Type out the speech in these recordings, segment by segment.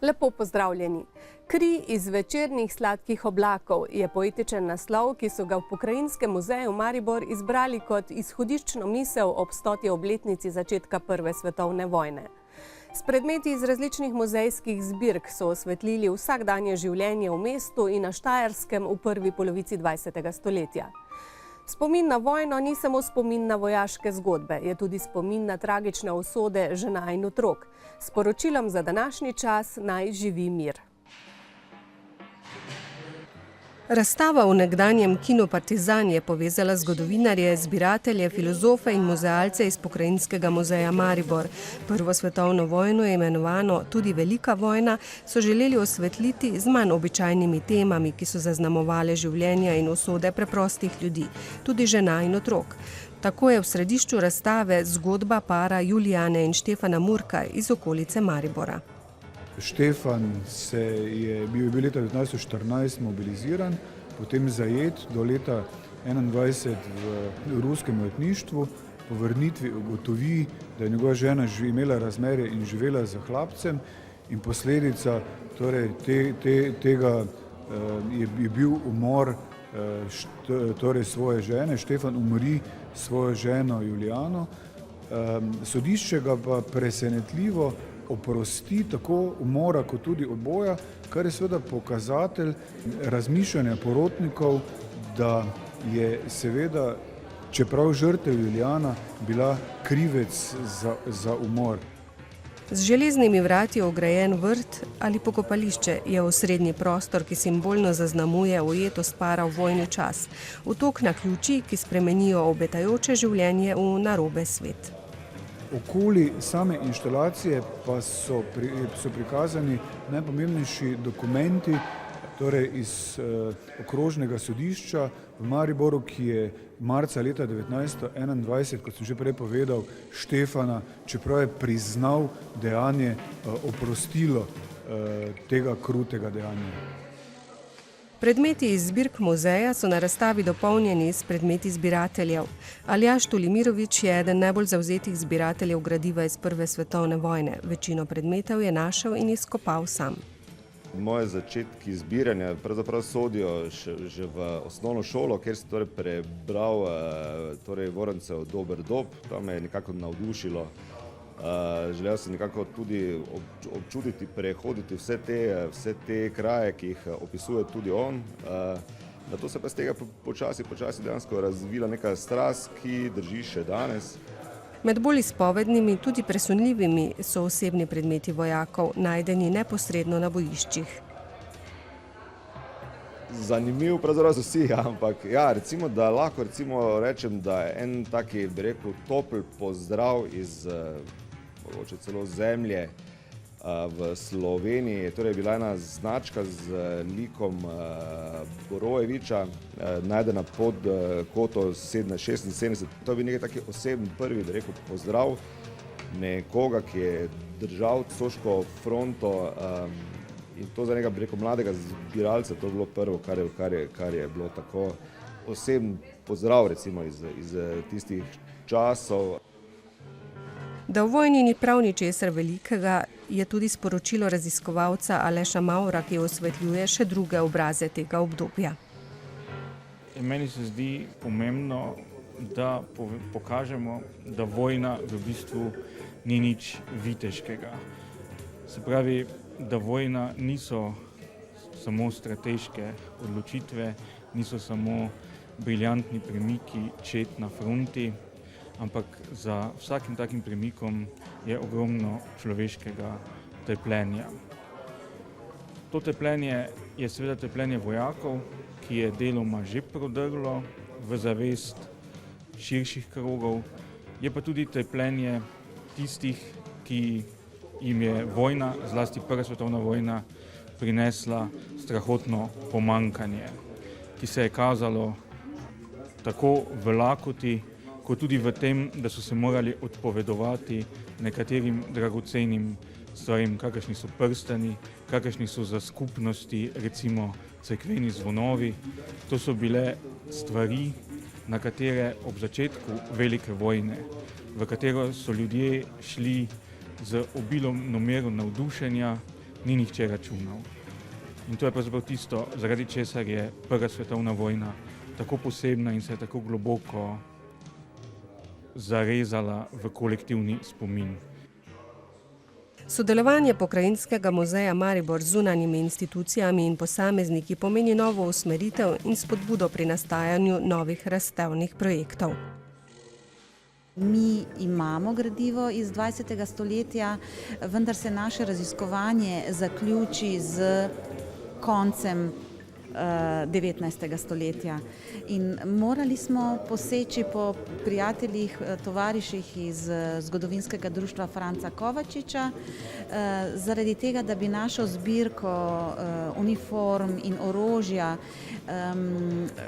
Lepo pozdravljeni. Kri iz večernih sladkih oblakov je poetičen naslov, ki so ga v Pokrajinskem muzeju Maribor izbrali kot izhodiščno misel ob 100. obletnici začetka Prve svetovne vojne. S predmeti iz različnih muzejskih zbirk so osvetlili vsakdanje življenje v mestu in na Štajerskem v prvi polovici 20. stoletja. Spomin na vojno ni samo spomin na vojaške zgodbe, je tudi spomin na tragične usode žena in otrok. S sporočilom za današnji čas naj živi mir. Razstava v nekdanjem kinu Partizan je povezala zgodovinarje, zbiratelje, filozofe in muzealce iz Pokrajinskega muzeja Maribor. Prvo svetovno vojno, imenovano tudi Velika vojna, so želeli osvetliti z manj običajnimi temami, ki so zaznamovale življenja in usode preprostih ljudi, tudi žena in otrok. Tako je v središču razstave zgodba para Julijane in Štefana Murka iz okolice Maribora. Štefan je bil leta 1914 mobiliziran, potem zajet do leta 1921 v ruskem ujetništvu. Po vrnitvi ugotovi, da je njegova žena imela razmerje in živela z hlapcem, in posledica tega je bil umor svoje žene. Štefan umori svojo ženo Julijano. Sodišče ga pa presenetljivo oprosti tako umora kot tudi oboja, kar je seveda pokazatelj razmišljanja porotnikov, da je seveda, čeprav žrtev Julijana, bila krivec za umor. Z železnimi vrati ograjen vrt ali pokopališče je osrednji prostor, ki simbolno zaznamuje ujetost para v vojni čas. Utok na ključi, ki spremenijo obetajoče življenje v narobe svet. Okoli same inštalacije pa so prikazani najpomembnejši dokumenti, torej iz okrožnega sodišča v Mariboru, ki je marca leta 1921, kot sem že prej povedal, Štefana, čeprav je priznal dejanje, oprostilo tega krutega dejanja. Predmeti iz zbirk muzeja so na razstavi dopolnjeni s predmeti zbirateljev. Aljaž Tulimirovič je eden najbolj zavzetih zbirateljev gradiva iz Prve svetovne vojne. Večino predmetov je našel in izkopal sam. Moje začetki zbiranja pravzaprav sodijo že v osnovno šolo, kjer sem prebral Vorancev Dober dob. To me je nekako navdušilo. Želel sem nekako tudi občutiti, prehoditi vse te kraje, ki jih opisuje tudi on. Nato se pa z tega počasi dejansko razvila neka strast, ki drži še danes. Med bolj izpovednimi, tudi presunljivimi, so osebni predmeti vojakov, najdeni neposredno na bojiščih. Zanimiv pravzaprav so vsi, ampak ja, recimo, da lahko rečem, da je en taki, bi rekel, topel pozdrav iz mogoče celo zemlje v Sloveniji. Torej je bila ena značka z likom Borojeviča, najdena pod koto 76. To je bil nekaj taki oseben prvi, bi rekel, pozdrav nekoga, ki je držal Soško fronto, in to za nekega, bi rekel, mladega zbiralca. To je bilo prvo, kar je bilo tako oseben pozdrav, recimo iz tistih časov. Da v vojni ni prav ničesar velikega, je tudi sporočilo raziskovalca Aleša Maura, ki osvetljuje še druge obraze tega obdobja. Meni se zdi pomembno, da pokažemo, da vojna v bistvu ni nič viteškega. Se pravi, da vojna niso samo strateške odločitve, niso samo briljantni premiki čet na fronti, ampak za vsakim takim premikom je ogromno človeškega trpljenja. To trpljenje je seveda trpljenje vojakov, ki je deloma že prodrlo v zavest širših krogov, je pa tudi trpljenje tistih, ki jim je vojna, zlasti Prva svetovna vojna, prinesla strahotno pomanjkanje, ki se je kazalo tako v lakoti, kot tudi v tem, da so se morali odpovedovati nekaterim dragocenim stvarem, kakršni so prstani, kakršni so za skupnosti, recimo cerkveni zvonovi. To so bile stvari, na katere ob začetku velike vojne, v katero so ljudje šli z obilno mero navdušenja, ni nihče računal. In to je pravzaprav tisto, zaradi česar je Prva svetovna vojna tako posebna in se je tako globoko zarezala v kolektivni spomin. Sodelovanje Pokrajinskega muzeja Maribor z zunanjimi institucijami in posamezniki pomeni novo usmeritev in spodbudo pri nastajanju novih razstavnih projektov. Mi imamo gradivo iz 20. stoletja, vendar se naše raziskovanje zaključi z koncem 19. stoletja. In morali smo poseči po prijateljih, tovariših iz zgodovinskega društva Franca Kovačiča, zaradi tega, da bi našo zbirko uniform in orožja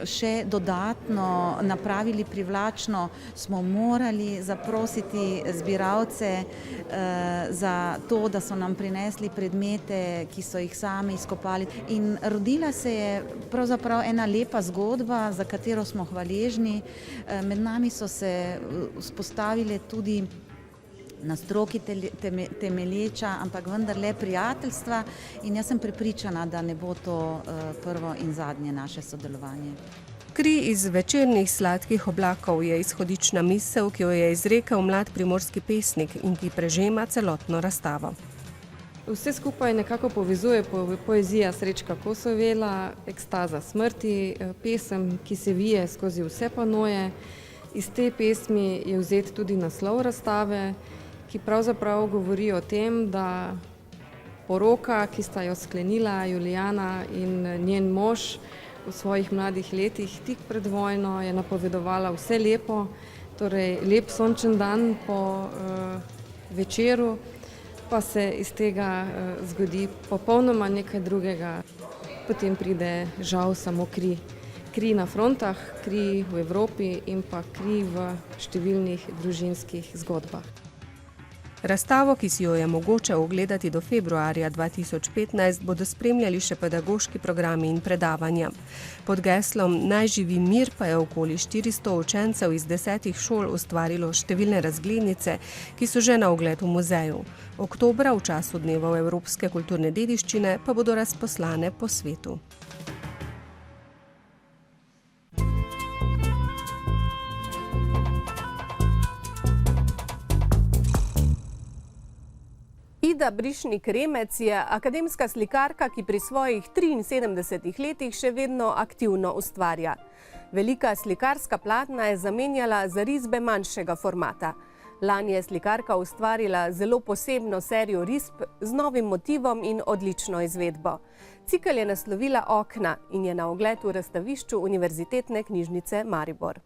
še dodatno napravili privlačno, smo morali zaprositi zbiralce za to, da so nam prinesli predmete, ki so jih sami izkopali. In rodila se je pravzaprav ena lepa zgodba, za katero smo hvaležni. Med nami so se vzpostavile tudi na stroki temelječa, ampak vendarle prijateljstva, in jaz sem prepričana, da ne bo to prvo in zadnje naše sodelovanje. Kri iz večernih sladkih oblakov je izhodična misel, ki jo je izrekel mlad primorski pesnik in ki prežema celotno razstavo. Vse skupaj nekako povezuje poezija Srečka Kosovela, Ekstaza smrti, pesem, ki se vije skozi vse panoje. Iz te pesmi je vzet tudi naslov razstave, ki pravzaprav govori o tem, da poroka, ki sta jo sklenila Julijana in njen mož v svojih mladih letih tik pred vojno, je napovedovala vse lepo, torej lep sončen dan po večeru, pa se iz tega zgodi popolnoma nekaj drugega. Potem pride žal samo kri. Kri na frontah, kri v Evropi in pa kri v številnih družinskih zgodbah. Razstavo, ki si jo je mogoče ogledati do februarja 2015, bodo spremljali še pedagoški programi in predavanja. Pod geslom Naj živi mir pa je okoli 400 učencev iz 10 šol ustvarilo številne razglednice, ki so že na ogled v muzeju. Oktobra, v času dnevov evropske kulturne dediščine, pa bodo razposlane po svetu. Ida Brišnik-Remec je akademska slikarka, ki pri svojih 73 letih še vedno aktivno ustvarja. Velika slikarska platna je zamenjala za risbe manjšega formata. Lani je slikarka ustvarila zelo posebno serijo risb z novim motivom in odlično izvedbo. Cikel je naslovila Okna in je na ogled v razstavišču Univerzitetne knjižnice Maribor.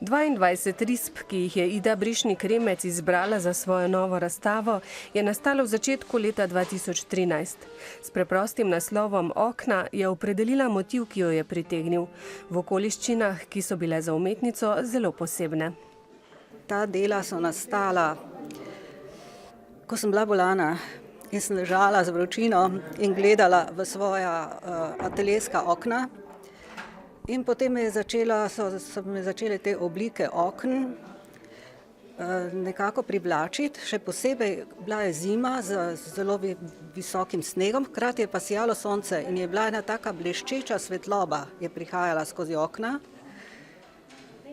22 risb, ki jih je Ida Brišnik-Remec izbrala za svojo novo razstavo, je nastalo v začetku leta 2013. S preprostim naslovom Okna je opredelila motiv, ki jo je pritegnil, v okoliščinah, ki so bile za umetnico zelo posebne. Ta dela so nastala, ko sem bila bolana in sem ležala z vročino in gledala v svoja ateljejska okna. In potem so me začele te oblike okn nekako privlačiti, še posebej bila je zima z zelo visokim snegom, hkrati je pa sijalo sonce in je bila ena taka bleščeča svetloba, je prihajala skozi okna.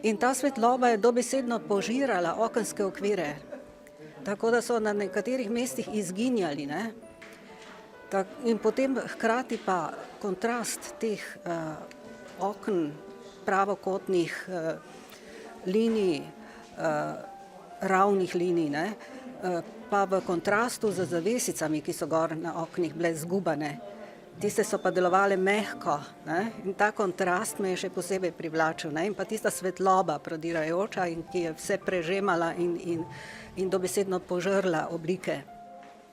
In ta svetloba je dobesedno požirala okenske okvire, tako da so na nekaterih mestih izginjali, ne? In potem hkrati pa kontrast teh okn, pravokotnih linij, ravnih linij, ne? Pa v kontrastu z zavesicami, ki so gor na oknih bile zgubane. Tiste so pa delovale mehko, ne? In ta kontrast me je še posebej privlačil, ne? In pa tista svetloba prodirajoča, ki je vse prežemala in dobesedno požrla oblike.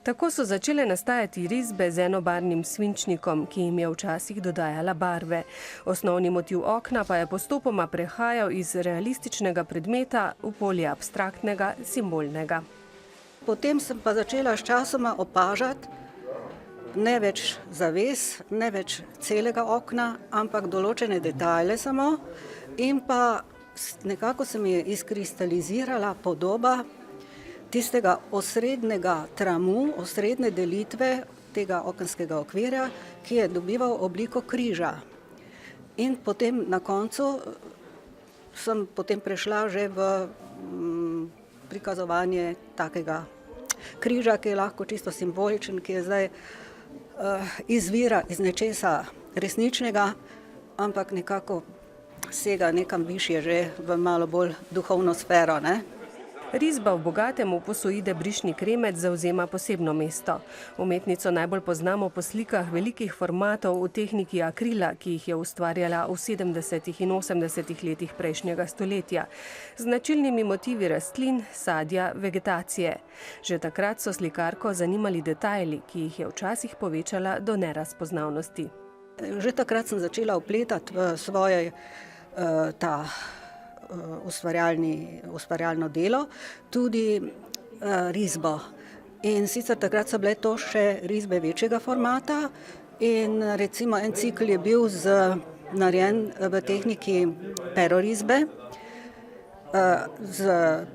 Tako so začele nastajati risbe z enobarvnim svinčnikom, ki jim je včasih dodajala barve. Osnovni motiv okna pa je postopoma prehajal iz realističnega predmeta v polje abstraktnega, simbolnega. Potem sem pa začela sčasoma opažati ne več zaves, ne več celega okna, ampak določene detajle samo in pa nekako se mi je izkristalizirala podoba tistega osrednjega tramu, osrednje delitve tega okenskega okvirja, ki je dobival obliko križa. In potem na koncu sem potem prešla že v prikazovanje takega križa, ki je lahko čisto simboličen, ki je zdaj izvira iz nečesa resničnega, ampak nekako sega nekam višje že v malo bolj duhovno sfero, ne? Risba v bogatem opusu Ide Brišnik Remec zavzema posebno mesto. Umetnico najbolj poznamo po slikah velikih formatov v tehniki akrila, ki jih je ustvarjala v 70. in 80. letih prejšnjega stoletja, z značilnimi motivi rastlin, sadja, vegetacije. Že takrat so slikarko zanimali detajli, ki jih je včasih povečala do nerazpoznavnosti. Že takrat sem začela vpletati v svoje ustvarjalno delo tudi risbo. In sicer takrat so bile to še risbe večjega formata in recimo en cikl je bil narejen v tehniki perorisbe z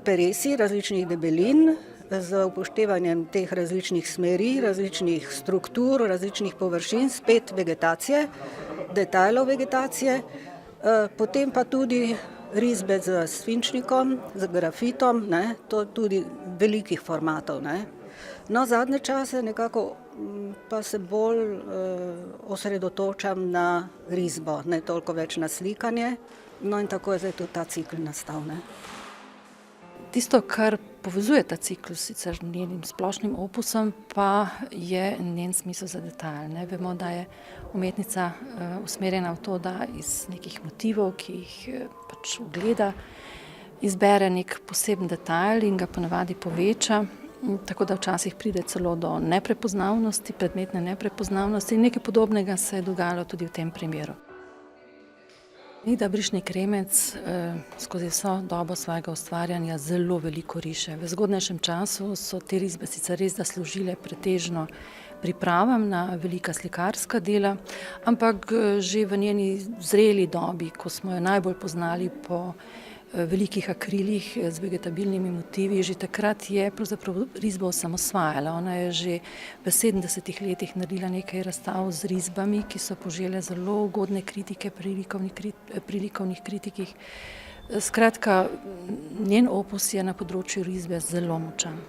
peresi različnih debelin, z upoštevanjem teh različnih smeri, različnih struktur, različnih površin, spet vegetacije, detajlov vegetacije, potem pa tudi risbe z svinčnikom, z grafitom, ne, to tudi velikih formatov, ne. No, zadnje čase nekako pa se bolj osredotočam na risbo, ne toliko več na slikanje, no in tako je zdaj tudi ta cikl nastal, ne. Tisto, kar povezuje ta ciklus sicer njenim splošnim opusom, pa je njen smisel za detajl. Vemo, da je umetnica usmerjena v to, da iz nekih motivov, ki jih pač ugleda, izbere nek poseben detajl in ga ponavadi poveča, tako da včasih pride celo do neprepoznavnosti, predmetne neprepoznavnosti in nekaj podobnega se je dogajalo tudi v tem primeru. Ida Brišnik Remec skozi vso dobo svojega ustvarjanja zelo veliko riše. V zgodnejšem času so te risbe sicer res da služile pretežno pripravam na velika slikarska dela, ampak že v njeni zreli dobi, ko smo jo najbolj poznali po velikih akrilih z vegetabilnimi motivi, že takrat je pravzaprav risbo osamosvajala. Ona je že v 70. letih naredila nekaj razstav z risbami, ki so požele zelo ugodne kritike pri likovnih kritikih. Skratka, njen opus je na področju risbe zelo močan.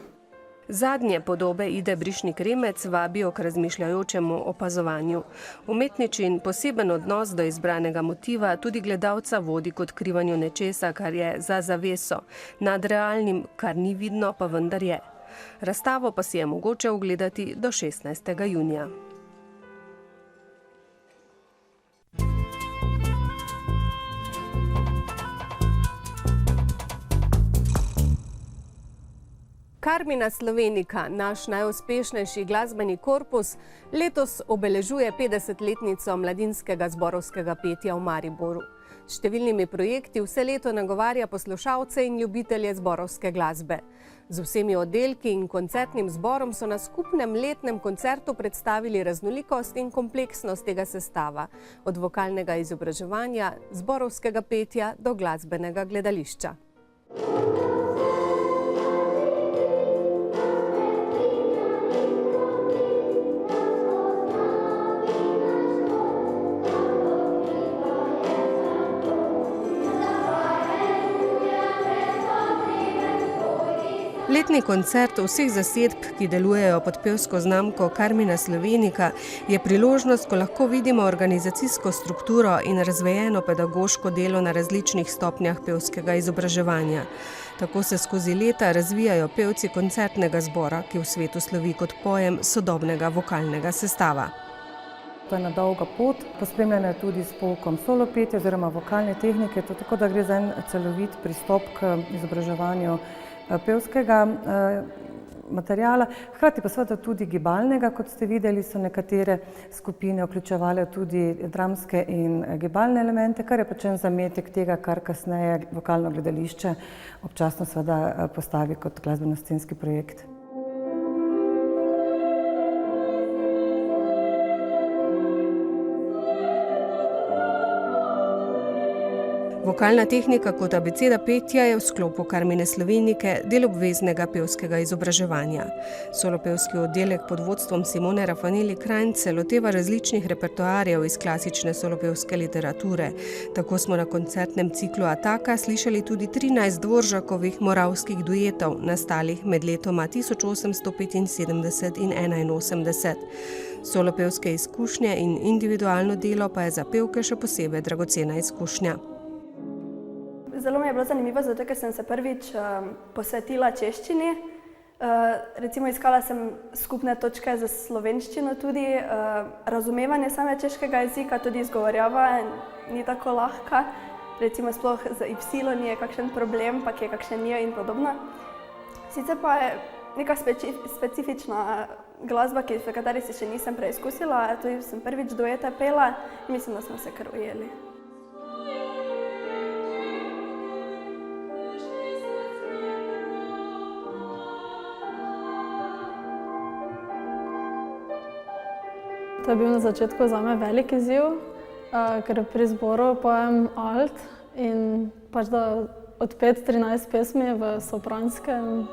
Zadnje podobe Ide Brišnik Remec vabijo k razmišljajočemu opazovanju. Umetničin poseben odnos do izbranega motiva tudi gledalca vodi k odkrivanju nečesa, kar je za zaveso, nad realnim, kar ni vidno, pa vendar je. Razstavo pa si je mogoče ogledati do 16. junija. Carmina Slovenica, naš najuspešnejši glasbeni korpus, letos obeležuje 50-letnico mladinskega zborovskega petja v Mariboru. S številnimi projekti vse leto nagovarja poslušalce in ljubitelje zborovske glasbe. Z vsemi oddelki in koncertnim zborom so na skupnem letnem koncertu predstavili raznolikost in kompleksnost tega sestava, od vokalnega izobraževanja, zborovskega petja do glasbenega gledališča. Letni koncert vseh zasedb, ki delujejo pod pevsko znamko Carmina Slovenica, je priložnost, ko lahko vidimo organizacijsko strukturo in razvejeno pedagoško delo na različnih stopnjah pevskega izobraževanja. Tako se skozi leta razvijajo pevci koncertnega zbora, ki v svetu slovi kot pojem sodobnega vokalnega sestava. To je ena dolga pot, pospremljena tudi s poukom solopetja oziroma vokalne tehnike, tako da gre za en celovit pristop k izobraževanju pevskega materiala, hkrati pa seveda tudi gibalnega, kot ste videli, so nekatere skupine vključevale tudi dramske in gibalne elemente, kar je pač en zametek tega, kar kasneje vokalno gledališče občasno seveda postavi kot glasbeno-scenski projekt. Vokalna tehnika kot abeceda petja je v sklopu Karmine Slovenike del obveznega pevskega izobraževanja. Solopevski oddelek pod vodstvom Simone Raffanelli Krajnc se loteva različnih repertoarjev iz klasične solopevske literature. Tako smo na koncertnem ciklu Ataka slišali tudi 13 Dvoržakovih moravskih duetov, nastalih med letoma 1875 in 81. Solopevske izkušnje in individualno delo pa je za pevke še posebej dragocena izkušnja. Zelo mi je bilo zanimivo, zato ker sem se prvič posvetila češčini. Recimo iskala sem skupne točke za slovenščino tudi. Razumevanje same češkega jezika, tudi izgovorjava ni tako lahka. Recimo sploh z Y je kakšen problem, pa je kakšen N in podobno. Sicer pa je neka specifična glasba, v kateri se še nisem preizkusila. Tudi sem prvič duete pela in mislim, da smo se kar ujeli. To je bil na začetku zame velik izziv, ker pri zboru pojem alt in pač da od 5-13 pesmi v sopranskem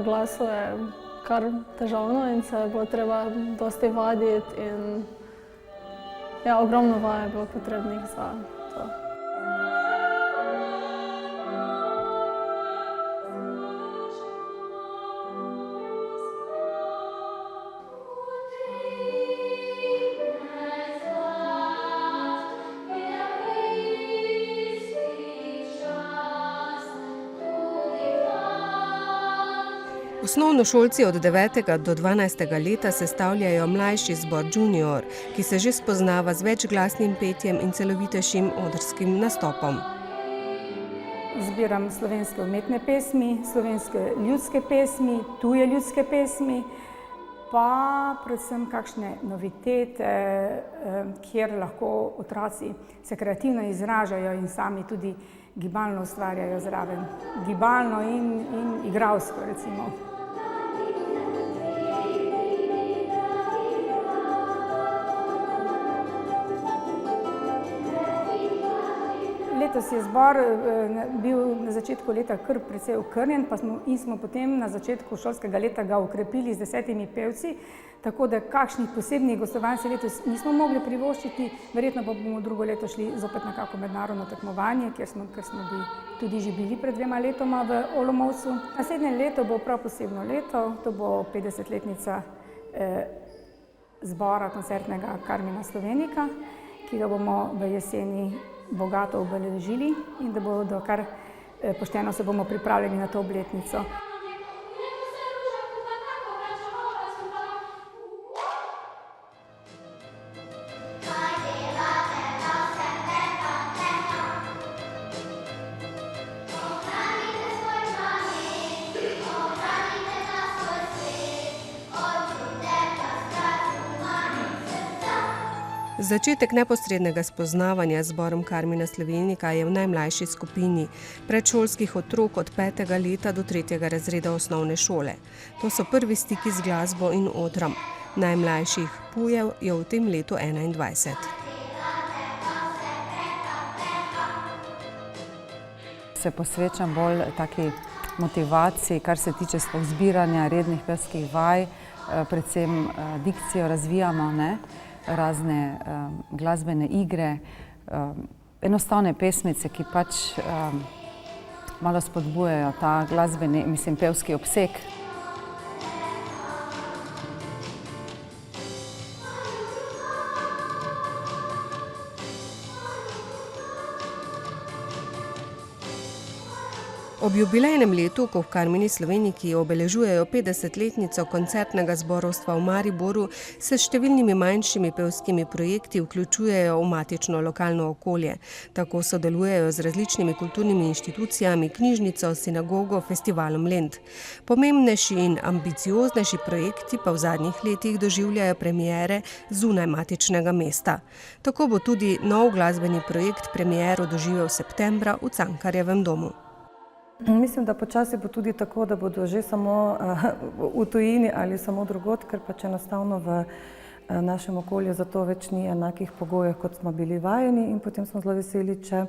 glasu je kar težavno in se je bilo treba dosti vaditi in ogromno vaje je bilo potrebnih za to. Osnovnošolci od 9. do 12. leta sestavljajo mlajši zbor Junior, ki se že spoznava z večglasnim petjem in celovitejšim odrskim nastopom. Zbiram slovenske umetne pesmi, slovenske ljudske pesmi, tuje ljudske pesmi, pa predvsem kakšne novitete, kjer lahko otroci se kreativno izražajo in sami tudi gibalno ustvarjajo zraven. Gibalno in igralsko, recimo. Letos je zbor bil na začetku leta kar precej okrnjen in smo potem na začetku šolskega leta ga okrepili z 10 pevci, tako da kakšnih posebnih gostovanj se letos nismo mogli privoščiti, verjetno pa bomo drugo leto šli zopet na kako mednarodno tekmovanje, ker smo tudi že bili pred 2 letoma v Olomoucu. Naslednje leto bo prav posebno leto, to bo 50-letnica zbora koncertnega Karmina Slovenika, ki ga bomo v jeseni bogato obeležili in da bodo kar pošteno se bomo pripravljeni na to obletnico. Začetek neposrednega spoznavanja z zborom Karmina Slovenika je v najmlajši skupini predšolskih otrok od 5. leta do 3. razreda osnovne šole. To so prvi stiki z glasbo in odrom. Najmlajših pujev je v tem letu 21. Se posvečam bolj taki motivaciji, kar se tiče zbiranja rednih pevskih vaj, predvsem dikcijo razvijamo, razne glasbene igre, enostavne pesmice, ki pač malo spodbujajo ta glasbeni, pevski obseg. Ob jubilejnem letu, ko v Karmini Sloveniki obeležujejo 50-letnico koncertnega zborovstva v Mariboru, se s številnimi manjšimi pevskimi projekti vključujejo v matično lokalno okolje. Tako sodelujejo z različnimi kulturnimi inštitucijami, knjižnico, sinagogo, festivalom Lent. Pomembnejši in ambicioznejši projekti pa v zadnjih letih doživljajo premiere zunaj matičnega mesta. Tako bo tudi nov glasbeni projekt premiero doživel septembra v Cankarjevem domu. Mislim, da počasi bo tudi tako, da bodo že samo v tujini ali samo drugod, ker pač enostavno v našem okolju zato več ni enakih pogojev, kot smo bili vajeni, in potem smo zelo veseli, če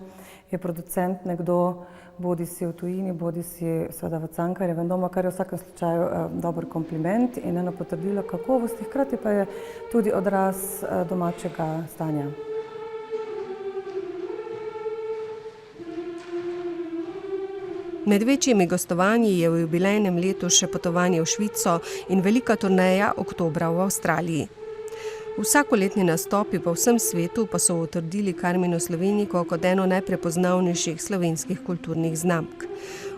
je producent nekdo, bodi si v tujini, bodi si seveda v Cankarjevem domu, kar je v vsakem slučaju dober kompliment in eno potrdilo kakovosti, hkrati pa je tudi odraz domačega stanja. Med večjimi gostovanji je v jubilejnem letu še potovanje v Švico in velika turneja oktobra v Avstraliji. Vsakoletni nastopi po vsem svetu pa so utrdili Carmino Sloveniko kot eno najprepoznavnejših slovenskih kulturnih znamk.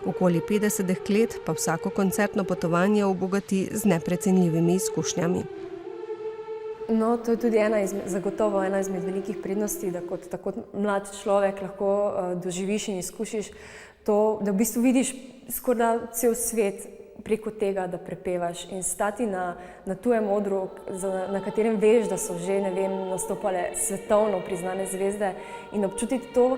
Okoli 50 let pa vsako koncertno potovanje obogati z neprecenljivimi izkušnjami. No, to je tudi zagotovo ena izmed velikih prednosti, da kot tako mlad človek lahko doživiš in izkušiš to, da v bistvu vidiš skoraj cel svet preko tega, da prepevaš in stati na tujem odru, na katerem veš, da so že, nastopale svetovno priznane zvezde in občutiti to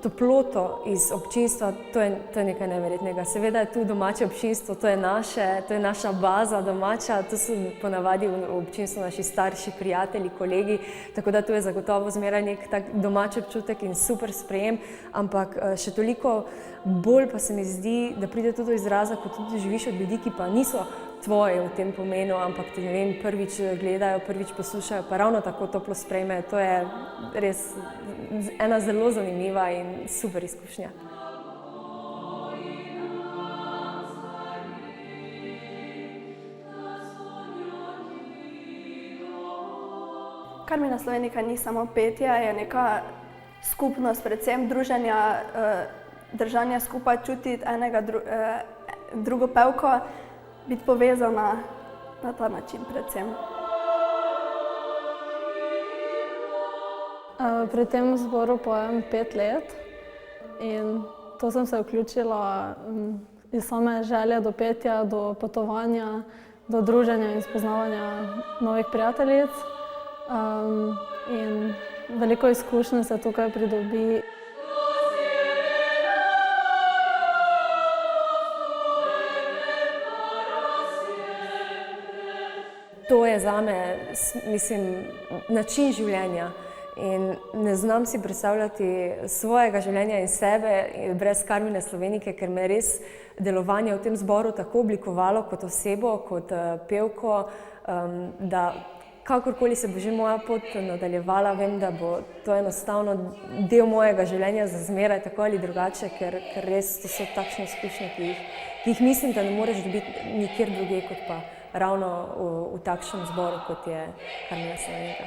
toploto iz občinstva, to je nekaj neverjetnega. Seveda je tu domače občinstvo, to je naša baza domača, to so ponavadi v občinstvu naši starši, prijatelji, kolegi, tako da tu je zagotovo zmeraj nek tak domač občutek in super sprejem, ampak še toliko bolj pa se mi zdi, da pride to do izraza, ko tudi živiš od ljudi, ki pa niso tvoji v tem pomenu, ampak te, prvič gledajo, prvič poslušajo, pa ravno tako toplo sprejmejo. To je res ena zelo zanimiva in super izkušnja. Carmina Slovenika ni samo petje, je neka skupnost, predvsem druženja, držanja skupaj, čutiti enega drugo pevko, biti povezana na ta način predvsem. Pri tem zboru pojem 5 let in to sem se vključila iz same želje do petja, do potovanja, do druženja in spoznavanja novih prijateljic. In veliko izkušenj se tukaj pridobi. To je zame, način življenja in ne znam si predstavljati svojega življenja in sebe brez Carmine Slovenike, ker me res delovanje v tem zboru tako oblikovalo kot osebo, kot pevko, da kakorkoli se bo že moja pot nadaljevala, vem, da bo to enostavno del mojega življenja za zmeraj, tako ali drugače, ker res to so takšne izkušnje, ki jih mislim, da ne moreš dobiti nikjer drugje, kot pa ravno v takšnem zboru, kot je Carmina Slovenika.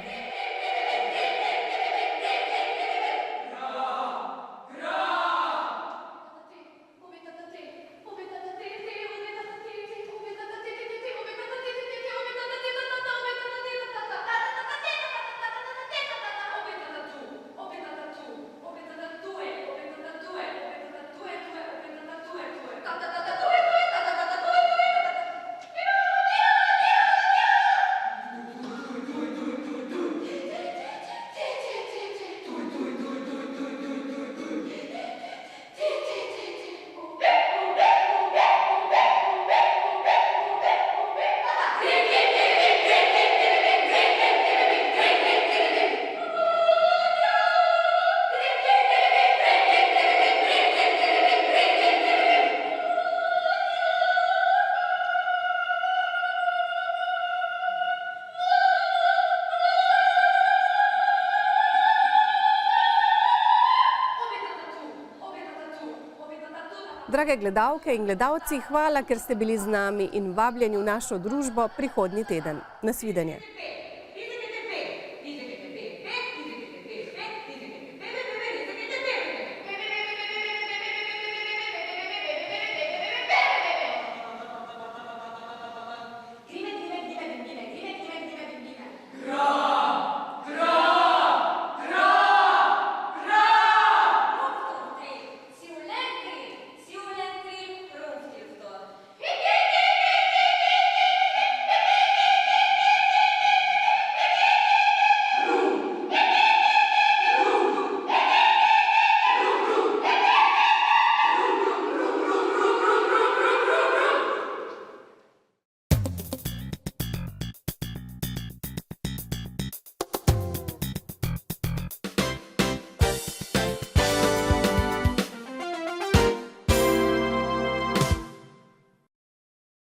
Drage gledalke in gledalci, hvala, ker ste bili z nami in vabljeni v našo družbo prihodnji teden. Nasvidenje.